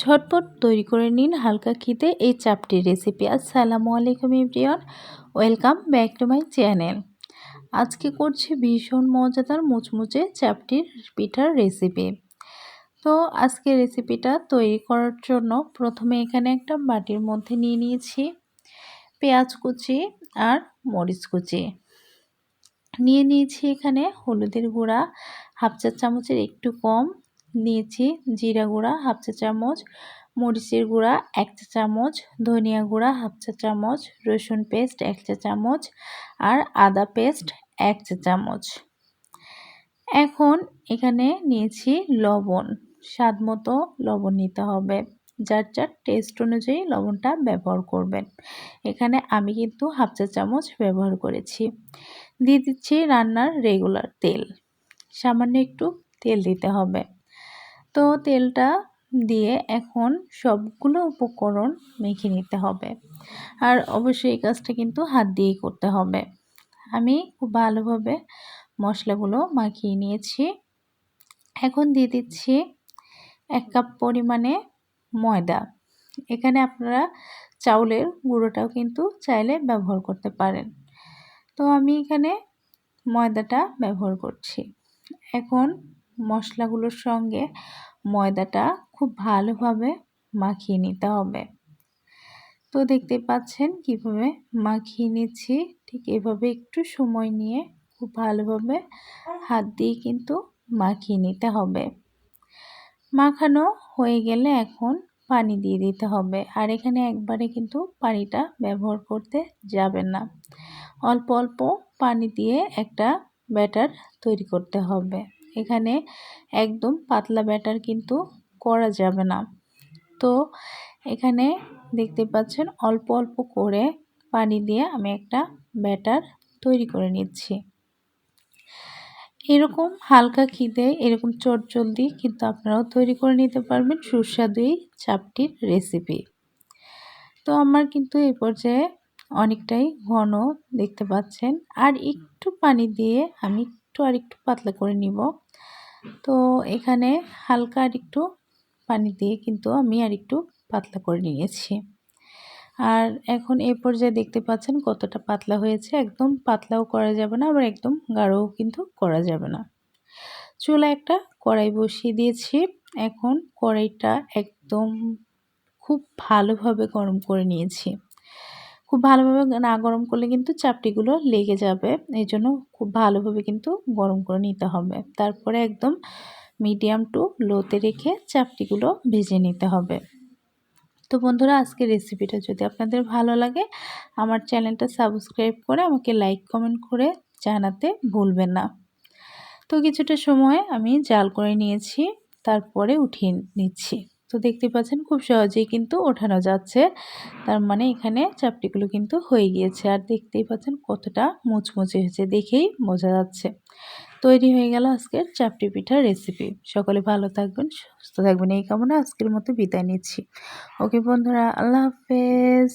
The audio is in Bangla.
ঝটপট তৈরি করে নিন হালকা খিদে এই চাপটির রেসিপি। আসসালামু আলাইকুম everyone, welcome back to my channel. আজকে করছি ভীষণ মজাদার মুচমুচে চাপটির পিঠার রেসিপি। তো আজকে রেসিপিটা তৈরি করার জন্য প্রথমে এখানে একটা বাটির মধ্যে নিয়ে নিয়েছি পেঁয়াজ কুচি আর মরিচ কুচি। নিয়ে নিয়েছি এখানে হলুদের গুঁড়া হাফ চা চামচের একটু কম, নিয়েছি জিরা গুঁড়া হাফ চা চামচ, মরিচের গুঁড়া 1 চা চামচ, ধনিয়া গুঁড়া হাফ চা চামচ, রসুন পেস্ট 1 চা চামচ আর আদা পেস্ট 1 চা চামচ। এখন এখানে নিয়েছি লবণ, স্বাদ মতো লবণ নিতে হবে, যার যার টেস্ট অনুযায়ী লবণটা ব্যবহার করবেন। এখানে আমি কিন্তু হাফ চা চামচ ব্যবহার করেছি। দিয়ে দিচ্ছি রান্নার রেগুলার তেল, সামান্য একটু তেল দিতে হবে। তো তেলটা দিয়ে এখন সবগুলো উপকরণ মেখে নিতে হবে, আর অবশ্যই এই কাজটা কিন্তু হাত দিয়েই করতে হবে। আমি খুব ভালোভাবে মশলাগুলো মাখিয়ে নিয়েছি। এখন দিয়ে দিচ্ছি 1 কাপ পরিমাণে ময়দা। এখানে আপনারা চাউলের গুঁড়োটাও কিন্তু চাইলে ব্যবহার করতে পারেন। তো আমি এখানে ময়দাটা ব্যবহার করছি। এখন মশলাগুলোর সঙ্গে ময়দাটা খুব ভালোভাবে মাখিয়ে নিতে হবে। তো দেখতে পাচ্ছেন কিভাবে মাখিয়ে নিচ্ছি, ঠিক এভাবে একটু সময় নিয়ে খুব ভালোভাবে হাত দিয়ে কিন্তু মাখিয়ে নিতে হবে। মাখানো হয়ে গেলে এখন পানি দিয়ে দিতে হবে, আর এখানে একবারে কিন্তু পানিটা ব্যবহার করতে যাবেন না। অল্প অল্প পানি দিয়ে একটা ব্যাটার তৈরি করতে হবে। এখানে একদম পাতলা ব্যাটার কিন্তু করা যাবে না। তো এখানে দেখতে পাচ্ছেন অল্প অল্প করে পানি দিয়ে আমি একটা ব্যাটার তৈরি করে নিচ্ছি। এরকম হালকা খিদে এরকম চটজলদি কিন্তু আপনারাও তৈরি করে নিতে পারবেন সুস্বাদু এই চাপটির রেসিপি। তো আমার কিন্তু এই পর্যায়ে অনেকটাই ঘন দেখতে পাচ্ছেন, আর একটু পানি দিয়ে আমি আরেকটু পাতলা করে নিব। তো এখানে হালকা আরেকটু পানি দিয়ে কিন্তু আমি আরেকটু পাতলা করে নিয়েছি। আর এখন এই পর্যায়ে দেখতে পাচ্ছেন কতটা পাতলা হয়েছে। একদম পাতলাও করা যাবে না, আবার একদম গাঢ়ও কিন্তু করা যাবে না। চুলায় একটা কড়াই বসিয়ে দিয়েছি। এখন কড়াইটা একদম খুব ভালোভাবে গরম করে নিয়েছি। খুব ভালোভাবে না গরম করলে কিন্তু চাপটিগুলো লেগে যাবে, এই জন্য খুব ভালোভাবে কিন্তু গরম করে নিতে হবে। তারপরে একদম মিডিয়াম টু লোতে রেখে চাপটিগুলো ভেজে নিতে হবে। তো বন্ধুরা, আজকের রেসিপিটা যদি আপনাদের ভালো লাগে আমার চ্যানেলটা সাবস্ক্রাইব করে আমাকে লাইক কমেন্ট করে জানাতে ভুলবেন না। তো কিছুটা সময় আমি জাল করে নিয়েছি, তারপরে উঠিয়ে নিচ্ছি। তো দেখতে পাচ্ছেন খুব সহজেই কিন্তু ওঠানো যাচ্ছে, তার মানে এখানে চাপটিগুলো কিন্তু হয়ে গিয়েছে। আর দেখতেই পাচ্ছেন কতটা মুচমুচে হয়েছে, দেখেই বোঝা যাচ্ছে। তৈরি হয়ে গেল আজকের চাপটি পিঠার রেসিপি। সকলে ভালো থাকবেন, সুস্থ থাকবেন এই কামনা আজকের মতো বিদায় নিচ্ছি। ওকে বন্ধুরা, আল্লাহ হাফেজ।